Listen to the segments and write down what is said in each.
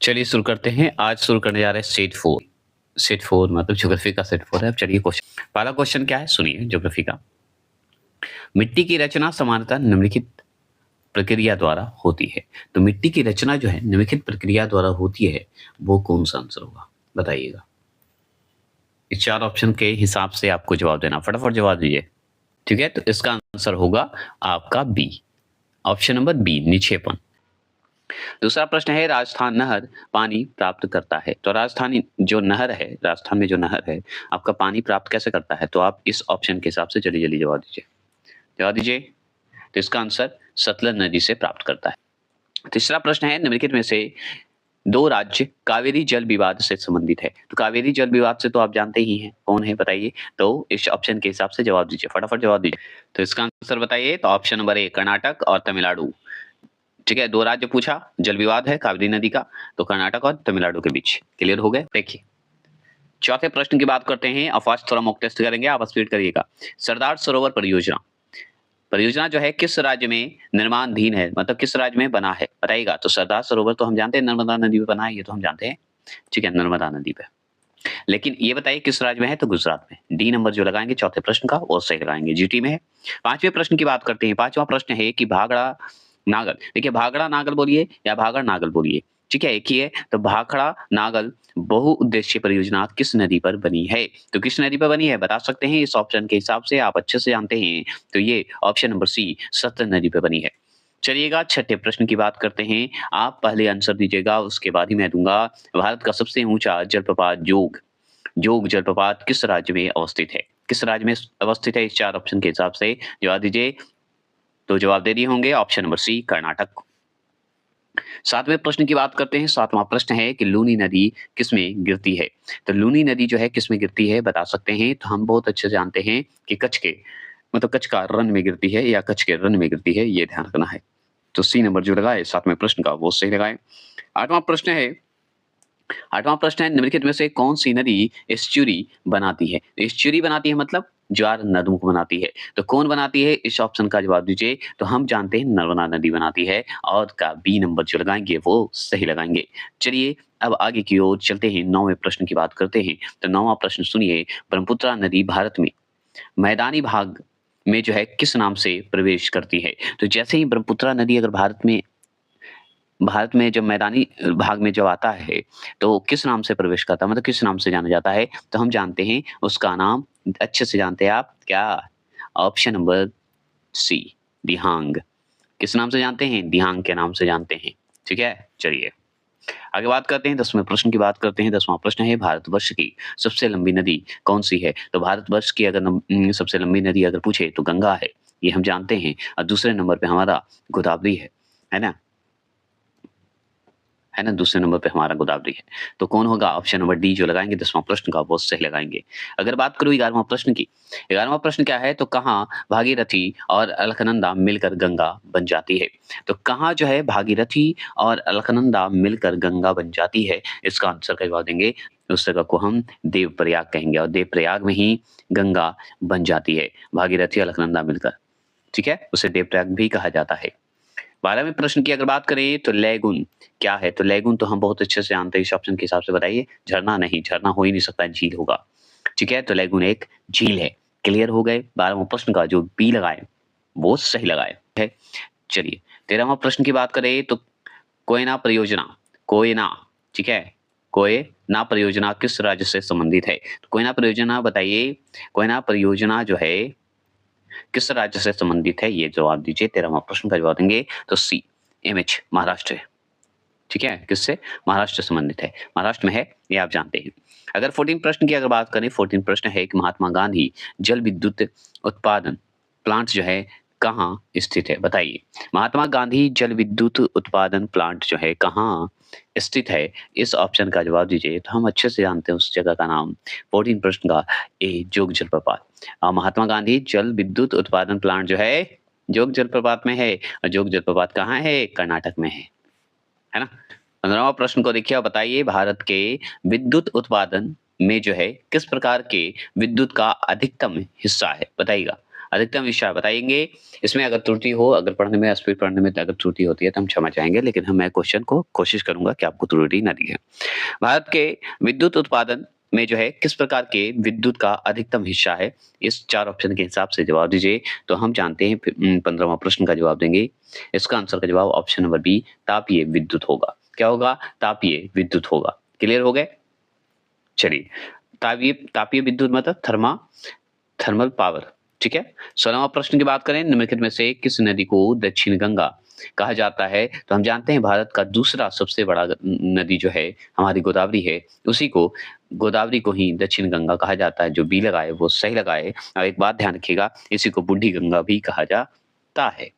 चलिए शुरू करते हैं। आज शुरू करने जा रहे हैं सेट 4। सेट 4 मतलब ज्योग्राफी का सेट 4 है। अब चलिए क्वेश्चन, पहला क्वेश्चन क्या है सुनिए ज्योग्राफी का। मिट्टी की रचना सामान्यतः निम्नलिखित प्रक्रिया द्वारा होती है। तो मिट्टी की रचना जो है निम्नलिखित प्रक्रिया द्वारा होती है, वो कौन सा आंसर होगा बताइएगा। इस 4 ऑप्शन के हिसाब से आपको जवाब देना, फटाफट जवाब दीजिए। ठीक है, तो इसका आंसर होगा आपका बी, ऑप्शन नंबर बी, निक्षेपण। दूसरा प्रश्न है, राजस्थान नहर पानी प्राप्त करता है। तो राजस्थानी जो नहर है, राजस्थान में जो नहर है, आपका पानी प्राप्त कैसे करता है? तो आप इस ऑप्शन के हिसाब से जल्दी जल्दी जवाब दीजिए, जवाब दीजिए। तो इसका आंसर सतलज नदी से प्राप्त करता है। तीसरा प्रश्न है, निम्नलिखित में से दो राज्य कावेरी जल विवाद से संबंधित है। तो कावेरी जल विवाद से तो आप जानते ही हैं, कौन है बताइए। तो इस ऑप्शन के हिसाब से जवाब दीजिए, फटाफट जवाब दीजिए। तो इसका आंसर बताइए। तो ऑप्शन नंबर ए, कर्नाटक और तमिलनाडु। ठीक है, दो राज्य पूछा, जल विवाद है कावेरी नदी का, तो कर्नाटक और तमिलनाडु के बीच। क्लियर हो गए? देखिए चौथे प्रश्न की बात करते हैं। फास्ट थोड़ा मॉक टेस्ट करेंगे, आप स्पीड करिएगा। सरदार सरोवर परियोजना, परियोजना जो है किस राज्य में निर्माणाधीन है, मतलब किस राज्य में बना है बताइएगा। तो सरदार सरोवर तो हम जानते हैं नर्मदा नदी पे बना है, ये तो हम जानते हैं। ठीक है, नर्मदा नदी पे, लेकिन ये बताइए किस राज्य में है? तो गुजरात में। डी नंबर जो लगाएंगे चौथे प्रश्न का वो सही लगाएंगे, जीटी में है। पांचवें प्रश्न की बात करते हैं। पांचवा प्रश्न है कि भाखड़ा नागल, देखिए भाखड़ा नागल बोलिए या भागड़ नागल बोलिए, ठीक है एक ही है। तो भाखड़ा नागल बहुउद्देश्य परियोजना किस नदी पर बनी है? तो किस नदी पर बनी है बता सकते हैं इस ऑप्शन के हिसाब से, आप अच्छे से जानते हैं। तो ये ऑप्शन नंबर सी, सतलज नदी पर बनी है। चलिएगा छठे प्रश्न की बात करते हैं। आप पहले आंसर दीजिएगा, उसके बाद ही मैं दूंगा। भारत का सबसे ऊंचा जलप्रपात जोग, जोग जलप्रपात किस राज्य में अवस्थित है? किस राज्य में अवस्थित है? इस 4 ऑप्शन के हिसाब से जवाब दीजिए। तो जवाब दे दिए होंगे, ऑप्शन नंबर सी, कर्नाटक। सातवें प्रश्न की बात करते हैं। सातवां प्रश्न है कि लूनी नदी किसमें गिरती है? तो लूनी नदी जो है किसमें गिरती है बता सकते हैं? तो हम बहुत अच्छे से जानते हैं कि कच्छ के, मतलब कच्छ का रन में गिरती है या कच्छ के रन में गिरती है, ये ध्यान रखना है। तो सी नंबर जो लगाए सातवें प्रश्न का वो सही लगाए। आठवां प्रश्न है, आठवां प्रश्न है, निम्नलिखित में से कौन सी नदी एस्चुरी बनाती है? एस्चुरी बनाती है मतलब ज्वार नदों को बनाती है। तो कौन बनाती है? इस ऑप्शन का जवाब दीजिए। तो हम जानते हैं नर्मदा नदी बनाती है, और का बी नंबर जो लगाएंगे वो सही लगाएंगे। चलिए अब आगे की ओर चलते हैं, नौवें प्रश्न की बात करते हैं। तो नौवां प्रश्न सुनिए, ब्रह्मपुत्र नदी भारत में मैदानी भाग में जो है किस नाम से प्रवेश करती है? तो जैसे ही ब्रह्मपुत्र नदी अगर भारत में जब मैदानी भाग में जब आता है, तो किस नाम से प्रवेश करता है, मतलब किस नाम से जाना जाता है? तो हम जानते हैं उसका नाम, अच्छे से जानते हैं आप क्या? ऑप्शन नंबर सी, दिहांग। किस नाम से जानते हैं? दिहांग के नाम से जानते हैं। ठीक है, चलिए आगे बात करते हैं। 10वें प्रश्न की बात करते हैं। 10वां प्रश्न है, भारतवर्ष की सबसे लंबी नदी कौन सी है? तो भारतवर्ष की अगर सबसे लंबी नदी अगर पूछे तो गंगा है, ये हम जानते हैं। और दूसरे नंबर पे हमारा गोदावरी है ना? है ना, दूसरे नंबर पे हमारा गोदावरी है। तो कौन होगा? ऑप्शन नंबर डी जो लगाएंगे 10वां प्रश्न का वो सही लगाएंगे। अगर बात करूं 11वां प्रश्न की, 11वां प्रश्न क्या है? तो कहाँ भागीरथी और अलकनंदा मिलकर गंगा बन जाती है? तो कहाँ जो है भागीरथी और अलकनंदा मिलकर गंगा बन जाती है? इसका आंसर का जवाब देंगे। उस जगह को हम देवप्रयाग कहेंगे, और देवप्रयाग में ही गंगा बन जाती है, भागीरथी अलकनंदा मिलकर। ठीक है, उसे देवप्रयाग भी कहा जाता है। 12वें प्रश्न की अगर बात करें तो लैगून क्या है? तो लैगून तो हम बहुत अच्छे से जानते हैं, इस ऑप्शन के हिसाब से बताइए। झरना नहीं, झरना हो ही नहीं सकता, झील होगा। ठीक है, तो लैगून एक झील है। क्लियर हो गए? 12वां प्रश्न का जो बी लगाए वो सही लगाए है। चलिए 13वां प्रश्न की बात करें तो कोयना परियोजना, कोयना, ठीक है, कोयना परियोजना किस राज्य से संबंधित है? तो कोयना परियोजना बताइए, कोयना परियोजना जो है किस राज्य से संबंधित है, ये जवाब दीजिए। 13वां प्रश्न का जवाब देंगे तो सी, एमएच, महाराष्ट्र। ठीक है, किससे? महाराष्ट्र से संबंधित है, महाराष्ट्र में है, ये आप जानते हैं। अगर 14 प्रश्न की अगर बात करें, 14 प्रश्न है कि महात्मा गांधी जल विद्युत उत्पादन प्लांट जो है कहाँ स्थित है बताइए। महात्मा गांधी जल विद्युत उत्पादन प्लांट जो है कहाँ स्थित है? इस ऑप्शन का जवाब दीजिए। तो हम अच्छे से जानते हैं उस जगह का नाम, 14 प्रश्न का ए, जोग जलप्रपात। महात्मा गांधी जल विद्युत उत्पादन प्लांट जो है जोग जलप्रपात में है, और जोग जलप्रपात कहाँ है? कर्नाटक में है ना? 15वां प्रश्न को देखिए और बताइए, भारत के विद्युत उत्पादन में जो है किस प्रकार के विद्युत का अधिकतम हिस्सा है बताइएगा। अधिकतम हिस्सा बताएंगे। इसमें अगर त्रुटि हो, अगर पढ़ने में, स्पीड पढ़ने में अगर त्रुटि होती है तो हम क्षमा चाहेंगे, लेकिन मैं क्वेश्चन को कोशिश करूंगा कि आपको त्रुटि ना दिखे। भारत के विद्युत उत्पादन में जो है किस प्रकार के विद्युत का अधिकतम हिस्सा है? इस 4 ऑप्शन के हिसाब से जवाब दीजिए। तो हम जानते हैं 15वां प्रश्न का जवाब देंगे। इसका आंसर का जवाब ऑप्शन नंबर बी तापीय विद्युत होगा। क्या होगा? तापीय विद्युत होगा। क्लियर हो गए? चलिए, तापीय तापीय विद्युत मतलब थर्मल पावर, ठीक है। 16वां प्रश्न की बात करें, निम्नलिखित में से किस नदी को दक्षिण गंगा कहा जाता है? तो हम जानते हैं भारत का दूसरा सबसे बड़ा नदी जो है हमारी गोदावरी है, उसी को गोदावरी को ही दक्षिण गंगा कहा जाता है। जो बी लगाए वो सही लगाए। और एक बात ध्यान रखिएगा, इसी को बूढ़ी गंगा भी कहा जाता है।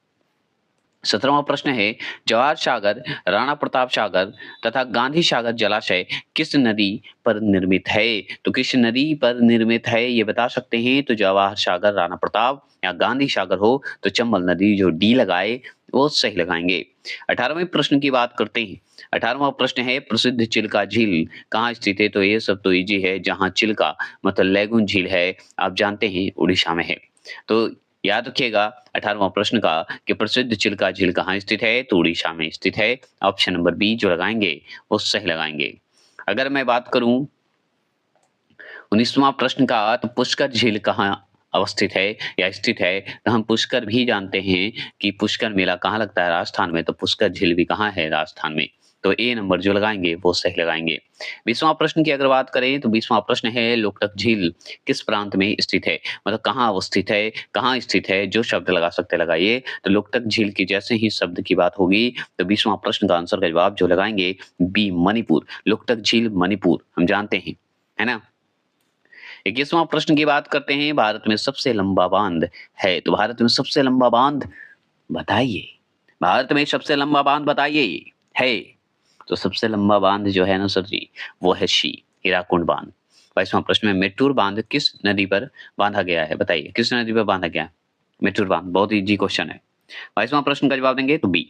17वां प्रश्न है, जवाहर सागर, राणा प्रताप सागर तथा गांधी सागर जलाशय किस नदी पर निर्मित है? तो किस नदी पर निर्मित है ये बता सकते हैं। तो जवाहर सागर, राणा प्रताप या गांधी सागर हो तो चंबल नदी, जो डी लगाए वो सही लगाएंगे। 18वें प्रश्न की बात करते हैं। 18वां प्रश्न है, प्रसिद्ध चिल्का झील कहाँ स्थित है? तो ये सब तो इजी है। जहाँ चिल्का मतलब लेगुन झील है, आप जानते हैं उड़ीसा में है। तो याद रखिएगा 18वां प्रश्न का कि प्रसिद्ध चिल्का झील कहाँ स्थित है? तो उड़ीसा में स्थित है। ऑप्शन नंबर बी जो लगाएंगे वो सही लगाएंगे। अगर मैं बात करूं 19वां प्रश्न का, तो पुष्कर झील कहाँ अवस्थित है या स्थित है? तो हम पुष्कर भी जानते हैं कि पुष्कर मेला कहाँ लगता है? राजस्थान में। तो पुष्कर झील भी कहाँ है? राजस्थान में। तो ए नंबर जो लगाएंगे वो सही लगाएंगे। 20वां प्रश्न की अगर बात करें तो 20वां प्रश्न है, लोकटक झील किस प्रांत में स्थित है? मतलब कहाँ अवस्थित है, कहाँ स्थित है? जो शब्द लगा सकते लगाइए। तो लोकटक झील की जैसे ही शब्द की बात होगी तो 20वां प्रश्न का आंसर का जवाब जो लगाएंगे बी मणिपुर। लोकटक झील मणिपुर हम जानते हैं, है ना। 21वां प्रश्न की बात करते हैं, भारत में सबसे लंबा बांध है। तो भारत में सबसे लंबा बांध बताइए। भारत में सबसे लंबा बांध बताइए है। तो सबसे लंबा बांध जो है ना सर जी, वो है शी, हीराकुंड बांध। 22वां प्रश्न में, मेट्टूर बांध किस नदी पर बांधा गया है? बताइए किस नदी पर बांधा गया है मेट्टूर बांध? बहुत इजी क्वेश्चन है। 22वां प्रश्न का जवाब देंगे तो बी,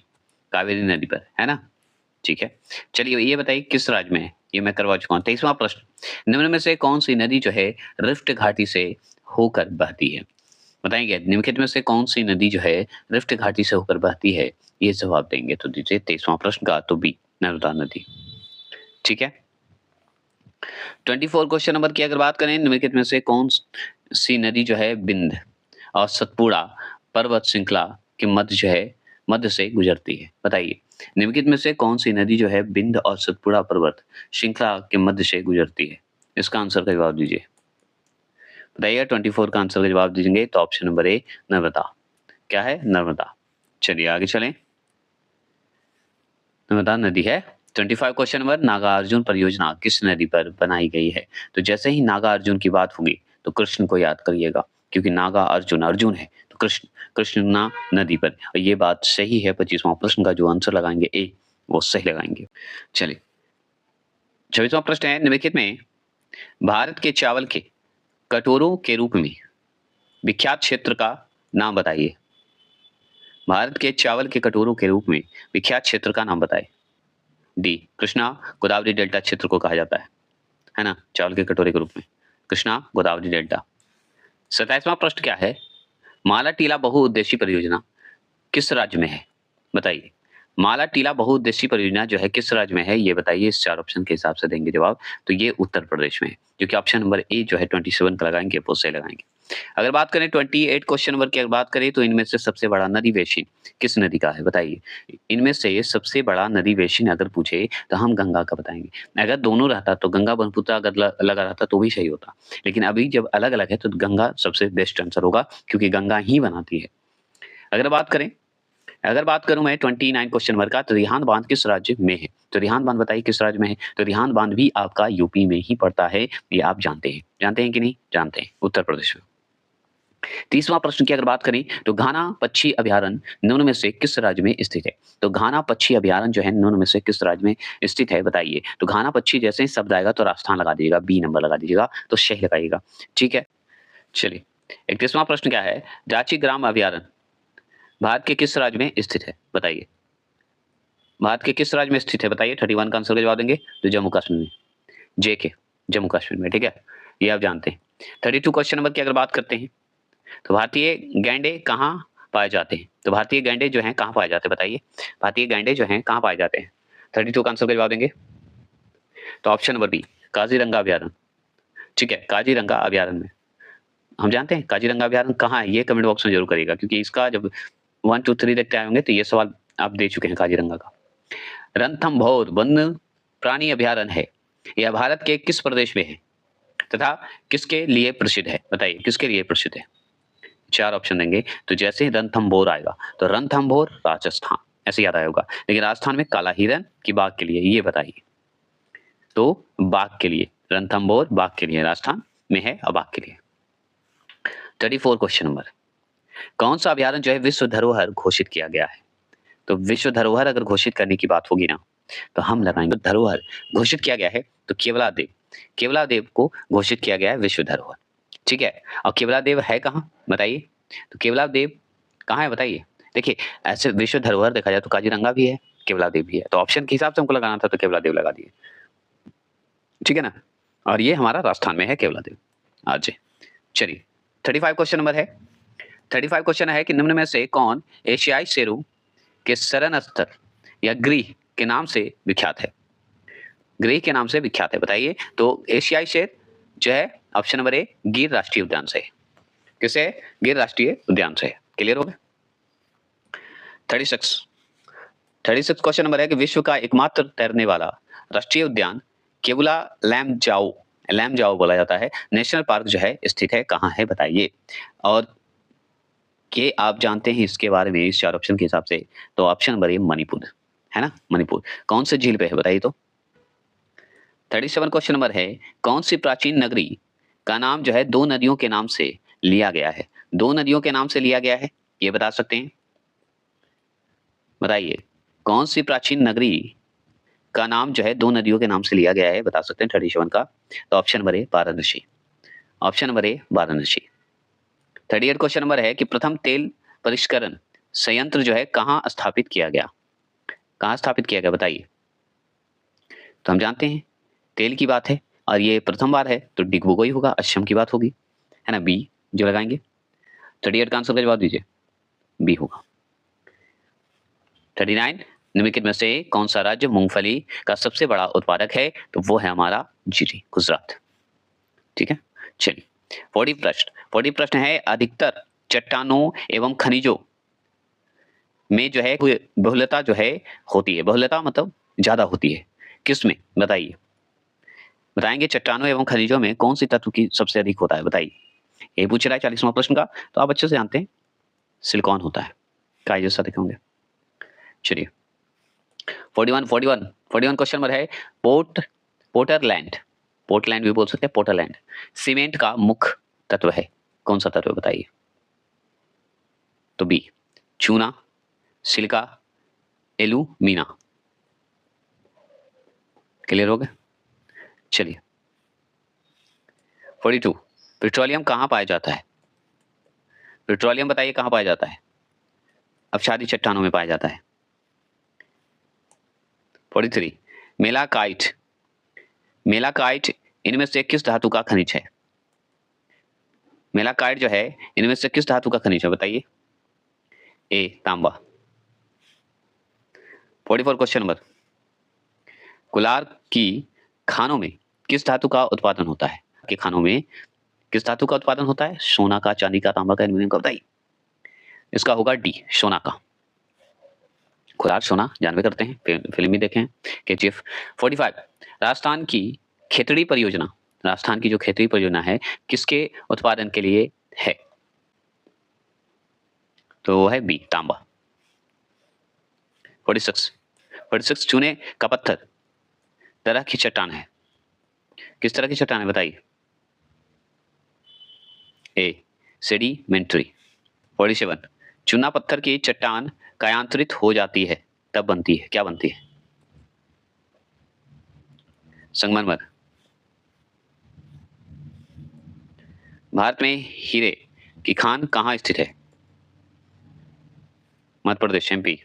कावेरी नदी पर, है ना। ठीक है, चलिए ये बताइए किस राज्य में है? ये मैं करवा चुका हूँ। 23वां प्रश्न, निम्न में से कौन सी नदी जो है रिफ्ट घाटी से होकर बहती है? बताएंगे निम्नलिखित में से कौन सी नदी जो है रिफ्ट घाटी से होकर बहती है? ये जवाब देंगे तो दीजिए 23वां प्रश्न का तो बी, नर्मदा नदी। ठीक है, 24 क्वेश्चन नंबर की अगर बात करें, निम्नलिखित में से कौन सी नदी जो है बिंद और सतपुड़ा पर्वत श्रृंखला के मध्य जो है मध्य से गुजरती है? बताइए निम्नलिखित में से कौन सी नदी जो है बिंद और सतपुड़ा पर्वत श्रृंखला के मध्य से गुजरती है? इसका आंसर का जवाब दीजिए। बताइए 24 का आंसर का जवाब दीजिएंगे तो ऑप्शन नंबर ए, नर्मदा। क्या है? नर्मदा। चलिए आगे चलें। नर्मदा नदी है। 25 क्वेश्चन नंबर, नागार्जुन परियोजना किस नदी पर बनाई गई है? तो जैसे ही नागार्जुन की बात होगी तो कृष्ण को याद करिएगा, क्योंकि नागा अर्जुन अर्जुन है तो कृष्ण, कृष्णा नदी पर। और ये बात सही है। 25वां प्रश्न का जो आंसर लगाएंगे ए, वो सही लगाएंगे। चलिए 26वां प्रश्न है, निम्नलिखित में भारत के चावल के कटोरों के रूप में विख्यात क्षेत्र का नाम बताइए। भारत के चावल के कटोरों के रूप में विख्यात क्षेत्र का नाम बताइए। डी, कृष्णा गोदावरी डेल्टा क्षेत्र को कहा जाता है ना, चावल के कटोरे के रूप में कृष्णा गोदावरी डेल्टा। 27वां प्रश्न क्या है, माला टीला बहुउद्देशीय परियोजना किस राज्य में है? बताइए माला टीला बहुउद्देशीय परियोजना जो है किस राज्य में है, ये बताइए। इस 4 ऑप्शन के हिसाब से देंगे जवाब। तो ये उत्तर प्रदेश में है, जो कि ऑप्शन नंबर ए जो है 27 का लगाएंगे वो सही लगाएंगे। अगर बात करें 28 क्वेश्चन नंबर की अगर बात करें, तो इनमें से सबसे बड़ा नदी बेसिन किस नदी का है? बताइए इनमें से सबसे बड़ा नदी बेसिन अगर पूछे तो हम गंगा का बताएंगे। अगर दोनों रहता तो गंगा ब्रह्मपुत्र अगर लगा रहता तो भी सही होता, लेकिन अभी जब अलग अलग है तो गंगा सबसे बेस्ट आंसर होगा, क्योंकि गंगा ही बनाती है। अगर बात करूं मैं 29 क्वेश्चन नंबर का, तो रिहांद बांध किस राज्य में है? तो रिहांद बांध बताइए किस राज्य में है? तो रिहांद बांध भी आपका यूपी में ही पड़ता है, ये आप जानते हैं कि नहीं जानते हैं? उत्तर प्रदेश में। 30वां प्रश्न की अगर बात करें, तो घाना पक्षी अभयारण्य निम्न में से किस राज्य में स्थित है? तो घाना पक्षी अभयारण्य जो है निम्न में से किस राज्य में स्थित है? बताइए। तो घाना पक्षी जैसे ही शब्द आएगा तो राजस्थान लगा दीजिएगा, बी नंबर लगा दीजिएगा, तो सही लगाइएगा। ठीक है, चलिए 31वां प्रश्न क्या है, जाची ग्राम अभयारण्य भारत के किस राज्य में स्थित है? बताइए भारत के किस राज्य में स्थित है? बताइए 31 का आंसर का जवाब देंगे तो जम्मू कश्मीर में, जे के जम्मू कश्मीर में। ठीक है, ये आप जानते हैं। 32 क्वेश्चन नंबर की अगर बात करते हैं, तो भारतीय गैंडे कहाँ पाए जाते हैं? तो भारतीय गैंडे जो हैं कहाँ पाए जाते हैं बताइए? भारतीय गैंडे जो हैं कहाँ पाए जाते हैं? 32 का आंसर का जवाब देंगे। तो ऑप्शन नंबर बी, काजीरंगा अभयारण्य। ठीक है, काजीरंगा अभयारण्य में। हम जानते हैं काजीरंगा अभयारण्य कहाँ है? ये कमेंट बॉक्स में जरूर करिएगा, क्योंकि इसका जब 1, 2, 3 देखते आए होंगे तो ये सवाल आप दे चुके हैं काजीरंगा का। रणथंभौर वन्य प्राणी अभयारण्य है, यह भारत के किस प्रदेश में है तथा किसके लिए प्रसिद्ध है? बताइए किसके लिए प्रसिद्ध है? 4 ऑप्शन देंगे। तो जैसे ही रणथंभौर आएगा तो रणथंभौर राजस्थान, ऐसे याद आया होगा। लेकिन राजस्थान में काला हिरन की बाघ के लिए, ये बताइए। तो बाघ के लिए, रणथंभौर बाघ के लिए राजस्थान में है और बाघ के लिए। 34 क्वेश्चन नंबर, कौन सा अभयारण्य जो है विश्व धरोहर घोषित किया गया है? तो विश्व धरोहर अगर घोषित करने की बात होगी ना, तो हम लगाएंगे धरोहर घोषित किया गया है तो केवलादेव, केवलादेव को घोषित किया गया है विश्व धरोहर। ठीक है, और केवलादेव है कहाँ बताइए? तो केवलादेव कहाँ है बताइए? देखिए, ऐसे विश्व धरोहर देखा जाए तो काजीरंगा भी है, केवलादेव भी है, तो ऑप्शन के हिसाब से हमको लगाना था तो केवलादेव लगा दिए। ठीक है ना, और ये हमारा राजस्थान में है केवलादेव। आज चलिए 35 क्वेश्चन नंबर है। 35 क्वेश्चन है कि निम्न में से कौन एशियाई शेरों के शरण स्थल या गृह के नाम से विख्यात है? गृह के नाम से विख्यात है, बताइए। तो एशियाई शेर जो है ऑप्शन नंबर ए गिर राष्ट्रीय उद्यान से है। किसे? गिर राष्ट्रीय उद्यान से है। क्लियर हो गया? 36 36 क्वेश्चन नंबर है कि विश्व का एकमात्र तैरने वाला राष्ट्रीय उद्यान केवला लैमजाओ, लैमजाओ बोला जाता है, नेशनल पार्क जो है स्थित है कहाँ है बताइए? और कि आप जानते हैं इसके बारे में इस 4 ऑप्शन के हिसाब से, तो ऑप्शन नंबर ए मणिपुर है ना, मणिपुर। कौन से झील पे है बताइए? तो 37 क्वेश्चन नंबर है, कौन सी प्राचीन नगरी का नाम जो है 2 नदियों के नाम से लिया गया है? 2 नदियों के नाम से लिया गया है, ये बता सकते हैं? बताइए कौन सी प्राचीन नगरी का नाम जो है 2 नदियों के नाम से लिया गया है, बता सकते हैं 37 का? तो option number A Varanasi, option number A Varanasi. 38 question number है कि प्रथम तेल परिष्करण संयंत्र जो है कहाँ स्थापित किया गया? कहाँ स्थापित किया गया बताइए? तो हम जानते हैं तेल की बात है और ये प्रथम बार है तो डिगबोगा ही होगा, असम की बात होगी, है ना, बी जो लगाएंगे। 38 का आंसर का जवाब दीजिए, बी होगा। 39 निम्नलिखित में से कौन सा राज्य मूंगफली का सबसे बड़ा उत्पादक है? तो वो है हमारा जीरी, गुजरात। ठीक है, चलिए 40 प्रश्न है, अधिकतर चट्टानों एवं खनिजों में जो है बहुलता जो है होती है, बहुलता मतलब ज्यादा होती है, किस में बताइए? बताएंगे चट्टानों एवं खनिजों में कौन सी तत्व की सबसे अधिक होता है बताइए? ये पूछ रहा है 40वां प्रश्न का, तो आप अच्छे से जानते हैं सिलिकॉन होता है, काय जैसा देखे होंगे। चलिए 41 क्वेश्चन नंबर है, पोर्टलैंड, पोर्टलैंड भी बोल सकते हैं, पोर्टलैंड सीमेंट का मुख्य तत्व है, कौन सा तत्व है बताइए? तो बी चूना, सिलिका, एल्यूमिना। क्लियर हो गया? चलिए 42 पेट्रोलियम कहाँ पाया जाता है? पेट्रोलियम बताइए कहाँ पाया जाता है? अवसादी चट्टानों में पाया जाता है। 43 मेलाकाइट, मेलाकाइट इनमें से किस धातु का खनिज है? मेलाकाइट जो है इनमें से किस धातु का खनिज है बताइए? ए तांबा। 44 क्वेश्चन नंबर, कुलार की खानों में किस धातु का उत्पादन होता है? के खानों में किस धातु का उत्पादन होता है? सोना का, चांदी का, तांबा का, एल्यूमिनियम का, बताइए? इसका होगा डी सोना का। खुराक सोना जानवे करते हैं, फिल्म भी देखे हैं केजीएफ। 45 राजस्थान की खेतड़ी परियोजना, राजस्थान की जो खेतड़ी परियोजना है किसके उत्पादन के लिए है? तो वो है बी तांबा। 46 चूने का पत्थर तरह की चट्टान है, किस तरह की चट्टान है बताइए? ए सेडिमेंट्री। 47 चूना पत्थर की चट्टान कायांतरित हो जाती है तब बनती है, क्या बनती है? संगमरमर। भारत में हीरे की खान कहाँ स्थित है? मध्य प्रदेश, एमपी।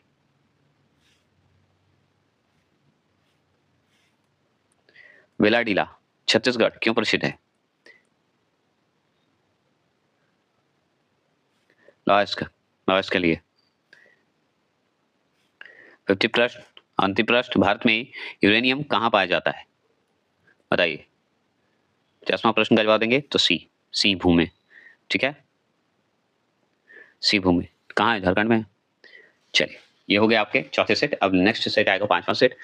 बेलाडीला छत्तीसगढ़ क्यों प्रसिद्ध है? लास्ट के लिए 50 प्रश्न, अंतिम प्रश्न, भारत में यूरेनियम कहाँ पाया जाता है? बताइए। 50वां प्रश्न का जवाब देंगे तो सी भूमि, ठीक है, सी भूमि कहाँ है? झारखंड में है। चलिए, ये हो गया आपके चौथे सेट। अब नेक्स्ट सेट आएगा 5वां सेट।